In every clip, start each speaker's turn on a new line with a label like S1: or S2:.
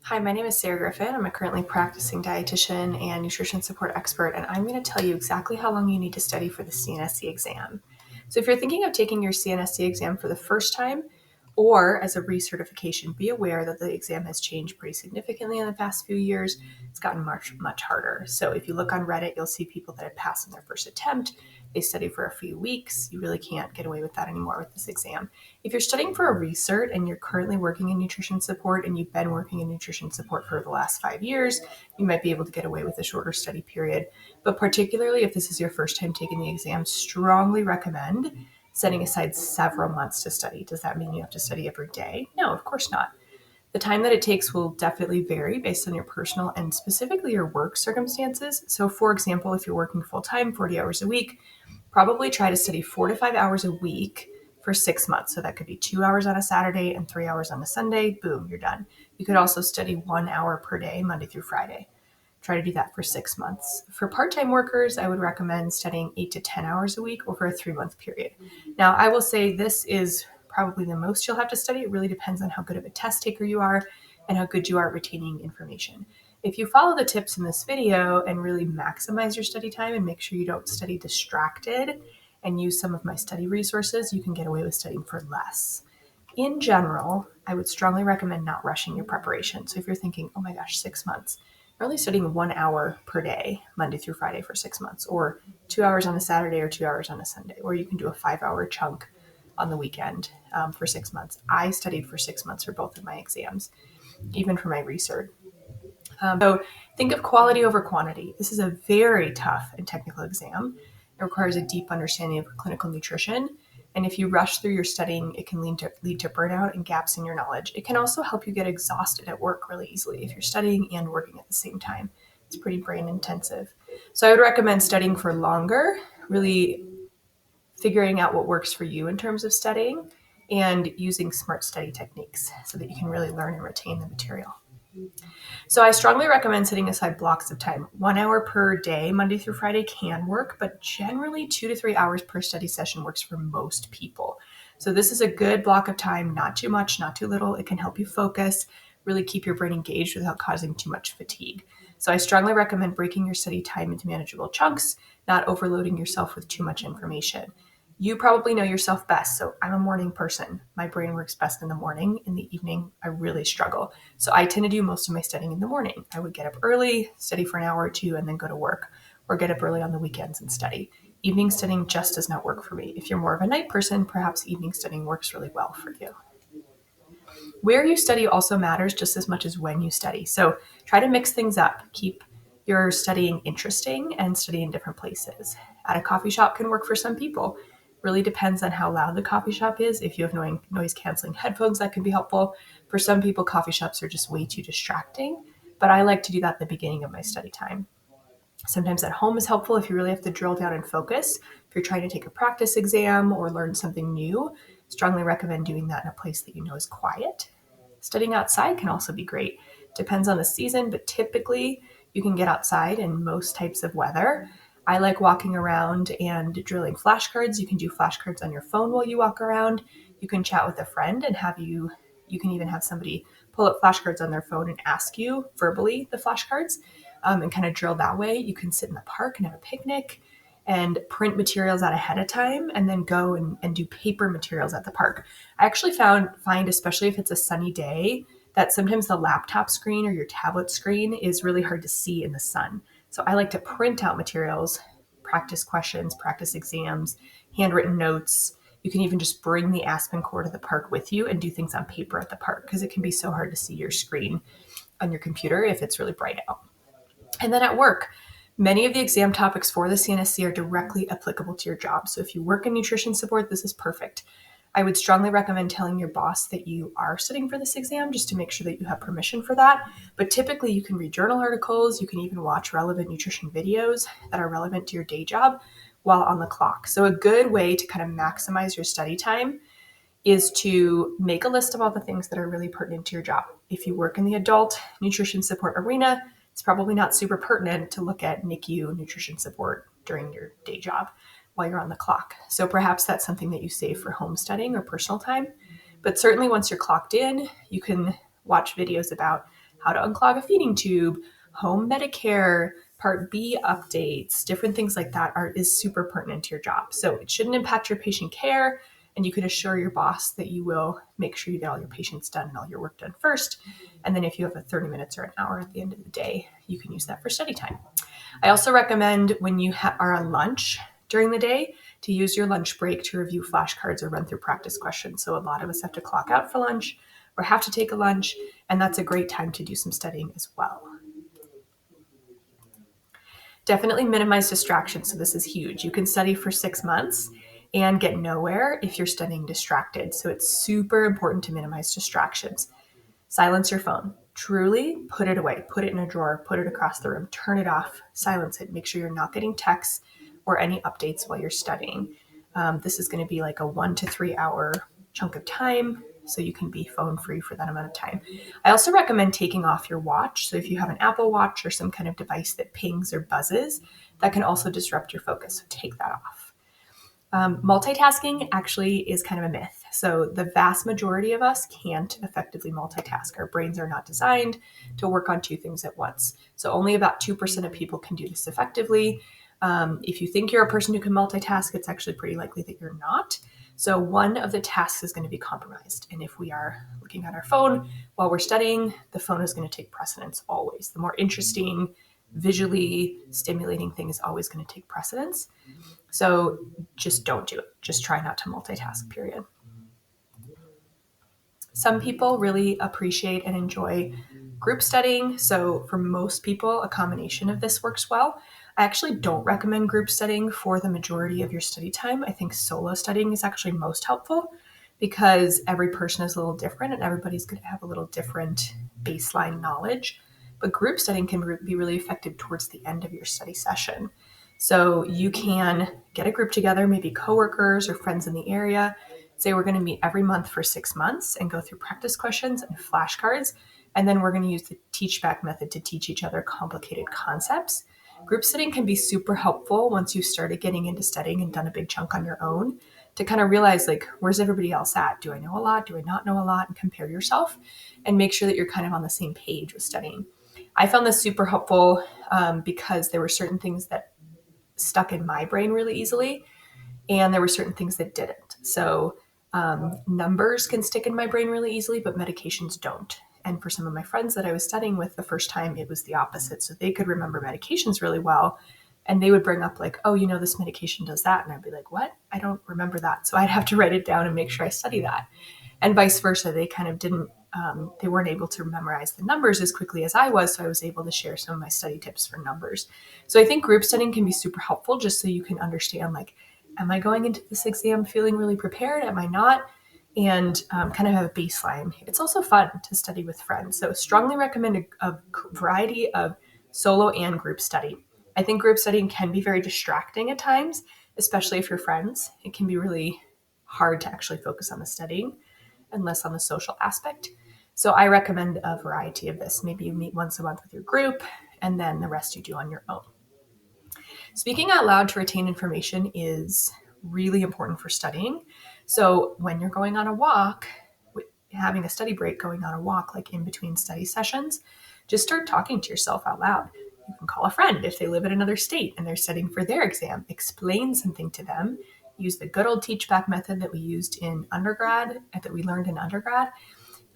S1: Hi, my name is Sarah Griffin. I'm a currently practicing dietitian and nutrition support expert, and I'm going to tell you exactly how long you need to study for the CNSC exam. So if you're thinking of taking your CNSC exam for the first time or as a recertification, be aware that the exam has changed pretty significantly in the past few years. It's gotten much harder. So if you look on Reddit, you'll see people that have passed in their first attempt. They study for a few weeks. You really can't get away with that anymore with this exam. If you're studying for a recert and you're currently working in nutrition support and you've been working in nutrition support for the last 5 years, you might be able to get away with a shorter study period. But particularly if this is your first time taking the exam, strongly recommend setting aside several months to study. Does that mean you have to study every day? No, of course not. The time that it takes will definitely vary based on your personal and specifically your work circumstances. So, for example, if you're working full time, 40 hours a week, probably try to study 4 to 5 hours a week for 6 months. So that could be 2 hours on a Saturday and 3 hours on a Sunday. Boom, you're done. You could also study 1 hour per day, Monday through Friday. Try to do that for 6 months. For part-time workers, I would recommend studying 8 to 10 hours a week over a 3-month period. Now, I will say this is probably the most you'll have to study. It really depends on how good of a test taker you are and how good you are at retaining information. If you follow the tips in this video and really maximize your study time and make sure you don't study distracted and use some of my study resources, you can get away with studying for less. In general, I would strongly recommend not rushing your preparation. So if you're thinking, oh my gosh, 6 months, you're only studying 1 hour per day, Monday through Friday for 6 months, or 2 hours on a Saturday or 2 hours on a Sunday, or you can do a 5-hour chunk on the weekend for 6 months. I studied for 6 months for both of my exams, even for my research. So think of quality over quantity. This is a very tough and technical exam. It requires a deep understanding of clinical nutrition. And if you rush through your studying, it can lead to burnout and gaps in your knowledge. It can also help you get exhausted at work really easily if you're studying and working at the same time. It's pretty brain intensive. So I would recommend studying for longer, really figuring out what works for you in terms of studying and using smart study techniques so that you can really learn and retain the material. So I strongly recommend setting aside blocks of time. 1 hour per day, Monday through Friday can work, but generally 2 to 3 hours per study session works for most people. So this is a good block of time, not too much, not too little. It can help you focus, really keep your brain engaged without causing too much fatigue. So I strongly recommend breaking your study time into manageable chunks, not overloading yourself with too much information. You probably know yourself best. So I'm a morning person. My brain works best in the morning. In the evening, I really struggle. So I tend to do most of my studying in the morning. I would get up early, study for an hour or two, and then go to work, or get up early on the weekends and study. Evening studying just does not work for me. If you're more of a night person, perhaps evening studying works really well for you. Where you study also matters just as much as when you study. So try to mix things up. Keep your studying interesting and study in different places. At a coffee shop can work for some people. Really depends on how loud the coffee shop is. If you have noise canceling headphones, that can be helpful. For some people, coffee shops are just way too distracting, but I like to do that at the beginning of my study time. Sometimes at home is helpful if you really have to drill down and focus. If you're trying to take a practice exam or learn something new, strongly recommend doing that in a place that you know is quiet. Studying outside can also be great. Depends on the season, but typically you can get outside in most types of weather. I like walking around and drilling flashcards. You can do flashcards on your phone while you walk around. You can chat with a friend and you can even have somebody pull up flashcards on their phone and ask you verbally the flashcards and kind of drill that way. You can sit in the park and have a picnic and print materials out ahead of time and then go and do paper materials at the park. I actually find, especially if it's a sunny day, that sometimes the laptop screen or your tablet screen is really hard to see in the sun. So I like to print out materials, practice questions, practice exams, handwritten notes. You can even just bring the Aspen core to the park with you and do things on paper at the park because it can be so hard to see your screen on your computer if it's really bright out. And then at work, many of the exam topics for the CNSC are directly applicable to your job. So if you work in nutrition support, this is perfect. I would strongly recommend telling your boss that you are studying for this exam just to make sure that you have permission for that. But typically you can read journal articles, you can even watch relevant nutrition videos that are relevant to your day job while on the clock. So a good way to kind of maximize your study time is to make a list of all the things that are really pertinent to your job. If you work in the adult nutrition support arena, it's probably not super pertinent to look at NICU nutrition support during your day job while you're on the clock. So perhaps that's something that you save for home studying or personal time. But certainly once you're clocked in, you can watch videos about how to unclog a feeding tube, home Medicare, Part B updates, different things like that is super pertinent to your job. So it shouldn't impact your patient care, and you can assure your boss that you will make sure you get all your patients done and all your work done first. And then if you have a 30 minutes or an hour at the end of the day, you can use that for study time. I also recommend when you are on lunch during the day to use your lunch break to review flashcards or run through practice questions. So a lot of us have to clock out for lunch or have to take a lunch, and that's a great time to do some studying as well. Definitely minimize distractions. So this is huge. You can study for 6 months and get nowhere if you're studying distracted. So it's super important to minimize distractions. Silence your phone. Truly put it away. Put it in a drawer. Put it across the room. Turn it off. Silence it. Make sure you're not getting texts or any updates while you're studying. This is going to be like a 1 to 3 hour chunk of time, so you can be phone free for that amount of time. I also recommend taking off your watch. So if you have an Apple Watch or some kind of device that pings or buzzes, that can also disrupt your focus. So take that off. Multitasking actually is kind of a myth. So the vast majority of us can't effectively multitask. Our brains are not designed to work on 2 things at once. So only about 2% of people can do this effectively. If you think you're a person who can multitask, it's actually pretty likely that you're not. So one of the tasks is going to be compromised. And if we are looking at our phone while we're studying, the phone is going to take precedence always. The more interesting, visually stimulating thing is always going to take precedence. So just don't do it. Just try not to multitask, period. Some people really appreciate and enjoy group studying. So for most people, a combination of this works well. I actually don't recommend group studying for the majority of your study time. I think solo studying is actually most helpful because every person is a little different and everybody's going to have a little different baseline knowledge. But group studying can be really effective towards the end of your study session. So you can get a group together, maybe coworkers or friends in the area. Say we're going to meet every month for 6 months and go through practice questions and flashcards. And then we're going to use the teach back method to teach each other complicated concepts. Group studying can be super helpful once you've started getting into studying and done a big chunk on your own to kind of realize, like, where's everybody else at? Do I know a lot? Do I not know a lot? And compare yourself and make sure that you're kind of on the same page with studying. I found this super helpful because there were certain things that stuck in my brain really easily, and there were certain things that didn't. So numbers can stick in my brain really easily, but medications don't. And for some of my friends that I was studying with the first time, it was the opposite. So they could remember medications really well. And they would bring up like, oh, this medication does that. And I'd be like, what? I don't remember that. So I'd have to write it down and make sure I study that. And vice versa. They kind of didn't, they weren't able to memorize the numbers as quickly as I was. So I was able to share some of my study tips for numbers. So I think group studying can be super helpful just so you can understand, like, am I going into this exam feeling really prepared? Am I not? And kind of have a baseline. It's also fun to study with friends. So strongly recommend a variety of solo and group study. I think group studying can be very distracting at times, especially if you're friends. It can be really hard to actually focus on the studying and less on the social aspect. So I recommend a variety of this. Maybe you meet once a month with your group, and then the rest you do on your own. Speaking out loud to retain information is really important for studying. So when you're going on a walk, having a study break, going on a walk, like in between study sessions, just start talking to yourself out loud. You can call a friend if they live in another state and they're studying for their exam. Explain something to them. Use the good old teach back method that we used in undergrad, that we learned in undergrad.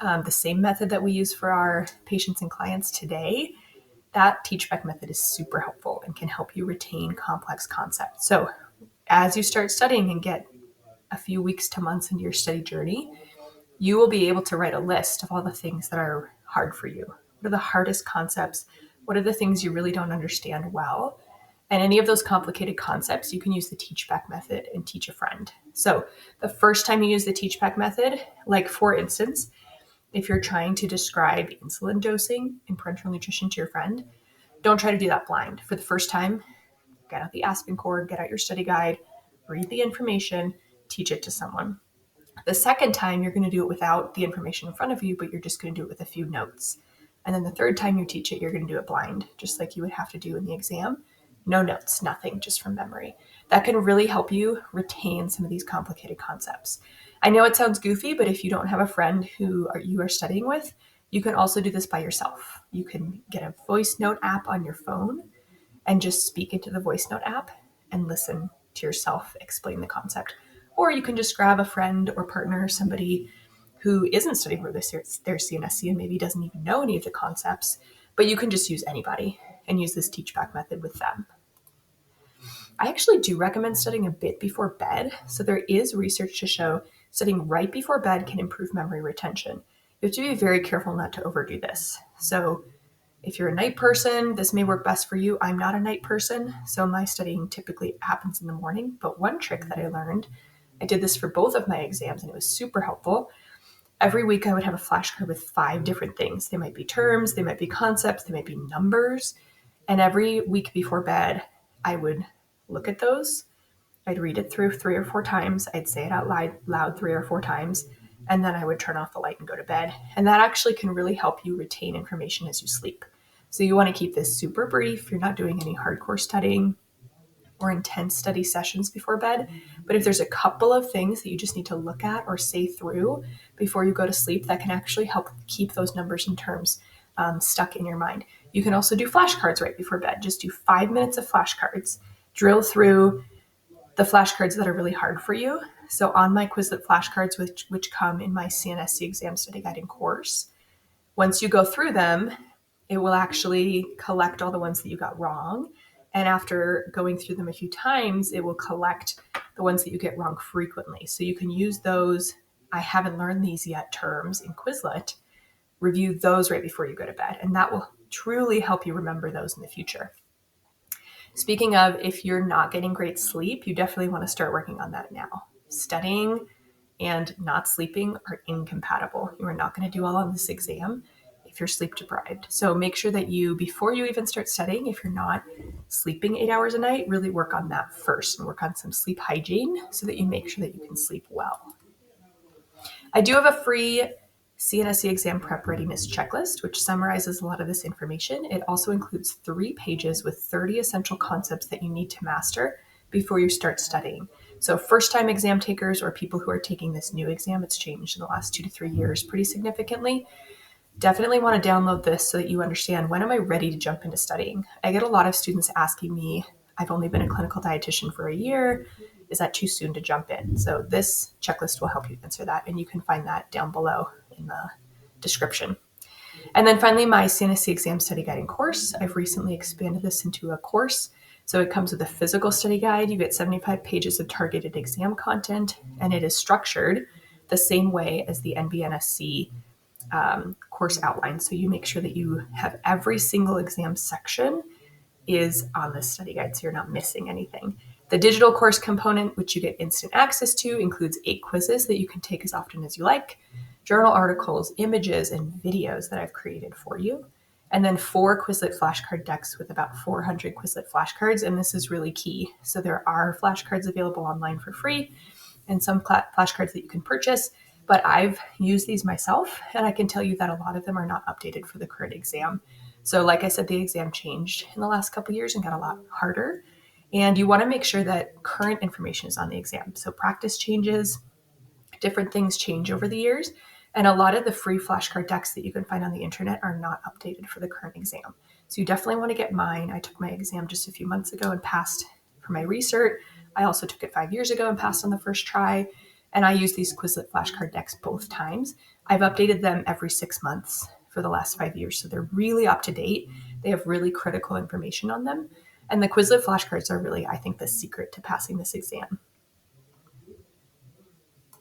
S1: The same method that we use for our patients and clients today. That teach back method is super helpful and can help you retain complex concepts. So as you start studying and get a few weeks to months into your study journey, you will be able to write a list of all the things that are hard for you. What are the hardest concepts? What are the things you really don't understand well? And any of those complicated concepts, you can use the teach back method and teach a friend. So the first time you use the teach back method, like for instance, if you're trying to describe insulin dosing and parenteral nutrition to your friend, don't try to do that blind. For the first time, get out the Aspen cord, get out your study guide, read the information, teach it to someone. The second time, you're going to do it without the information in front of you, but you're just going to do it with a few notes. And then the third time you teach it, you're going to do it blind, just like you would have to do in the exam. No notes, nothing, just from memory. That can really help you retain some of these complicated concepts. I know it sounds goofy, but if you don't have a friend who you are studying with, You can also do this by yourself. You can get a voice note app on your phone and just speak into the voice note app and listen to yourself explain the concept. Or you can just grab a friend or partner, somebody who isn't studying for their CNSC and maybe doesn't even know any of the concepts, but you can just use anybody and use this teach back method with them. I actually do recommend studying a bit before bed. So there is research to show studying right before bed can improve memory retention. You have to be very careful not to overdo this. So if you're a night person, this may work best for you. I'm not a night person, so my studying typically happens in the morning. But one trick that I learned, I did this for both of my exams and it was super helpful. Every week I would have a flashcard with 5 different things. They might be terms, they might be concepts, they might be numbers. And every week before bed, I would look at those. I'd read it through 3 or 4 times. I'd say it out loud 3 or 4 times. And then I would turn off the light and go to bed. And that actually can really help you retain information as you sleep. So you want to keep this super brief. You're not doing any hardcore studying or intense study sessions before bed. But if there's a couple of things that you just need to look at or say through before you go to sleep, that can actually help keep those numbers and terms stuck in your mind. You can also do flashcards right before bed. Just do 5 minutes of flashcards. Drill through the flashcards that are really hard for you. So on my Quizlet flashcards, which come in my CNSC exam study guiding course, once you go through them, it will actually collect all the ones that you got wrong. And after going through them a few times, it will collect the ones that you get wrong frequently. So you can use those, I haven't learned these yet, terms in Quizlet, review those right before you go to bed. And that will truly help you remember those in the future. Speaking of, if you're not getting great sleep, you definitely want to start working on that now. Studying and not sleeping are incompatible. You are not going to do well on this exam if you're sleep deprived. So make sure that you, before you even start studying, if you're not sleeping 8 hours a night, really work on that first and work on some sleep hygiene so that you make sure that you can sleep well. I do have a free CNSC exam prep readiness checklist, which summarizes a lot of this information. It also includes 3 pages with 30 essential concepts that you need to master before you start studying. So first-time exam takers or people who are taking this new exam, it's changed in the last 2 to 3 years pretty significantly, definitely want to download this so that you understand, when am I ready to jump into studying? I get a lot of students asking me, I've only been a clinical dietitian for a year. Is that too soon to jump in? So this checklist will help you answer that, and you can find that down below in the description. And then finally, my CNSC exam study guiding course. I've recently expanded this into a course. So it comes with a physical study guide. You get 75 pages of targeted exam content, and it is structured the same way as the NBNSC course outline. So you make sure that you have every single exam section is on this study guide, so you're not missing anything. The digital course component, which you get instant access to, includes 8 quizzes that you can take as often as you like, journal articles, images, and videos that I've created for you, and then 4 Quizlet flashcard decks with about 400 Quizlet flashcards, and this is really key. So there are flashcards available online for free and some flashcards that you can purchase, but I've used these myself, and I can tell you that a lot of them are not updated for the current exam. So like I said, the exam changed in the last couple of years and got a lot harder. And you want to make sure that current information is on the exam. So practice changes, different things change over the years. And a lot of the free flashcard decks that you can find on the internet are not updated for the current exam. So you definitely want to get mine. I took my exam just a few months ago and passed for my recert. I also took it 5 years ago and passed on the first try. And I use these Quizlet flashcard decks both times. I've updated them every 6 months for the last 5 years. So they're really up to date. They have really critical information on them. And the Quizlet flashcards are really, I think, the secret to passing this exam.